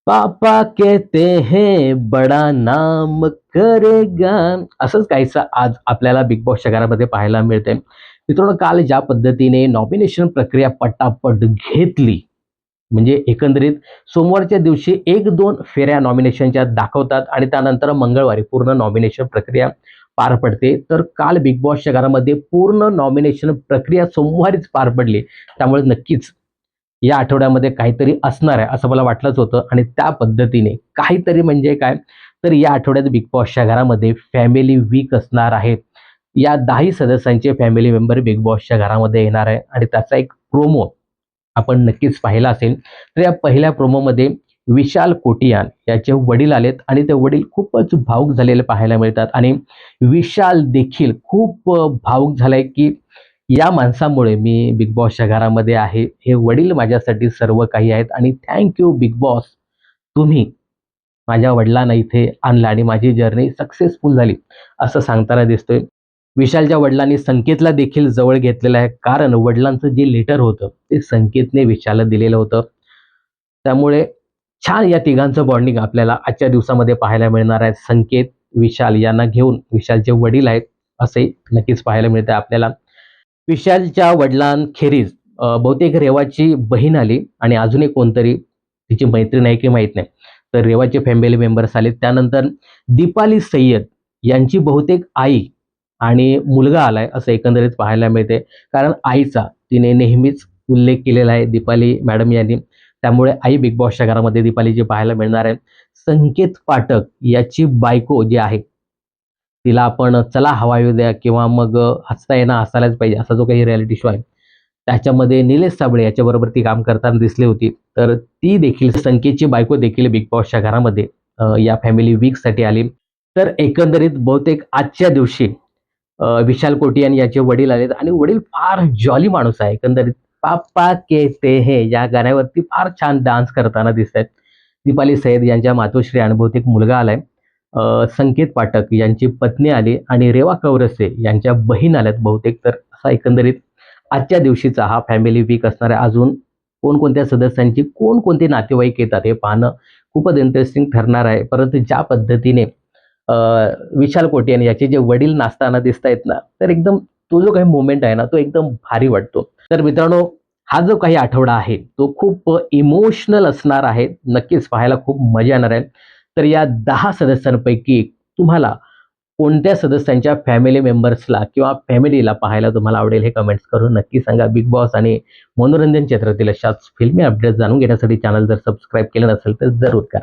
पापा कहते हैं बडा नाम करेगा. असंच काहीसं आज आपल्याला बिग बॉसच्या घरामध्ये पाहायला मिळतंय. मित्रांनो, काल ज्या पद्धतीने नॉमिनेशन प्रक्रिया पटापट घेतली, म्हणजे एकंदरीत सोमवारच्या दिवशी 1-2 फेऱ्या नॉमिनेशनच्या दाखवतात आणि त्यानंतर मंगळवारी पूर्ण नॉमिनेशन प्रक्रिया पार पडते. तर काल बिग बॉसच्या घरामध्ये पूर्ण नॉमिनेशन प्रक्रिया सोमवारीच पार पडली. त्यामुळे नक्कीच या आठवड्यामध्ये काहीतरी असणार आहे असं मला वाटलंच होतं आणि त्या पद्धतीने काहीतरी म्हणजे काय, तर या आठवड्यात बिग बॉसच्या घरामध्ये फॅमिली वीक असणार आहे. या 10 सदस्यांचे फॅमिली मेंबर बिग बॉसच्या घरामध्ये येणार आहे आणि त्याचा एक प्रोमो आपण नक्कीच पाहिला असेल. तर या पहिल्या प्रोमोमध्ये विशाल कोटियान याचे वडील आलेत आणि ते वडील खूपच भावुक झालेले पाहायला मिळतात आणि विशाल देखील खूप भावुक झालाय, की या माणसामुळे मी बिग बॉसच्या घरामध्ये आहे. हे वडील माझ्यासाठी सर्व काही आहेत आणि थँक यू बिग बॉस. तुम्ही माझ्या वडिलांना इथे आणलं आणि माझी जर्नी सक्सेसफुल झाली, असं सांगताना दिसतोय. विशालच्या वडिलांनी संकेतला देखील जवळ घेतलेलं आहे. कारण वडिलांचं जे लेटर होतं, ते संकेतने विशालला दिलेलं होतं. त्यामुळे छान या तिघांचं बॉन्डिंग आपल्याला आजच्या दिवसामध्ये पाहायला मिळणार आहे. संकेत, विशाल यांना घेऊन विशालचे वडील आहेत, असे नक्कीच पाहायला मिळतंय आपल्याला. विशालच्या वडिलांखेरीज बहुतेक रेवाची बहीण आली आणि अजून एक कोणतरी तिची मैत्रीण आहे की माहीत नाही. तर रेवाचे फॅमिली मेंबर्स आले. त्यानंतर दीपाली सय्यद यांची बहुतेक आई आणि मुलगा आलाय असं एकंदरीत पाहायला मिळते. कारण आईचा तिने नेहमीच उल्लेख केलेला आहे दीपाली मॅडम यांनी. त्यामुळे आई बिग बॉसच्या घरामध्ये दीपालीची पाहायला मिळणार आहे. संकेत पाठक याची बायको जी आहे, तिला आपण चला हवा येऊ द्या किंवा मग हसता येणं हसायलाच पाहिजे असा जो काही रियालिटी शो आहे, त्याच्यामध्ये निलेश साबळे याच्याबरोबर ती काम करताना दिसली होती. तर ती देखील संकेतची बायको देखील बिग बॉसच्या घरामध्ये या फॅमिली वीकसाठी आली. तर एकंदरीत बहुतेक आजच्या दिवशी विशाल कोटियान याचे वडील आलेत आणि वडील फार जॉली माणूस आहे. एकंदरीत पापा कहते हैं या गाण्यावरती फार छान डान्स करताना दिसतायत. दीपाली सय्यद यांच्या मातोश्री आणि बहुतेक मुलगा आलाय. संकेत पाठक यांची पत्नी आली आणि रेवा कौरसे यांच्या बहीण आल्यात बहुतेक. तर असा एकंदरीत आजच्या दिवशीचा हा फॅमिली वीक असणार आहे. अजून कोणकोणत्या सदस्यांची कोणकोणते नातेवाईक येतात हे पाहणं खूपच इंटरेस्टिंग ठरणार आहे. परंतु ज्या पद्धतीने अ, विशाल कोटियान याचे जे वडील नाचताना दिसतायत ना, तर एकदम तो जो काही मोमेंट आहे ना, तो एकदम भारी वाटतो. तर मित्रांनो, हा जो काही आठवडा आहे, तो खूप इमोशनल असणार आहे. नक्कीच पाहायला खूप मजा येणार आहे. तर या 10 सदस्यांपैकी तुम्हाला कोणत्या सदस्यांच्या फॅमिली मेंबर्सला किंवा फॅमिलीला पाहायला तुम्हाला आवडेल हे कमेंट्स करून नक्की सांगा. बिग बॉस आणि मनोरंजन क्षेत्रातील अशाच फिल्मी अपडेट्स जाणून घेण्यासाठी चॅनल जर सबस्क्राईब केलं नसेल तर जरूर करा.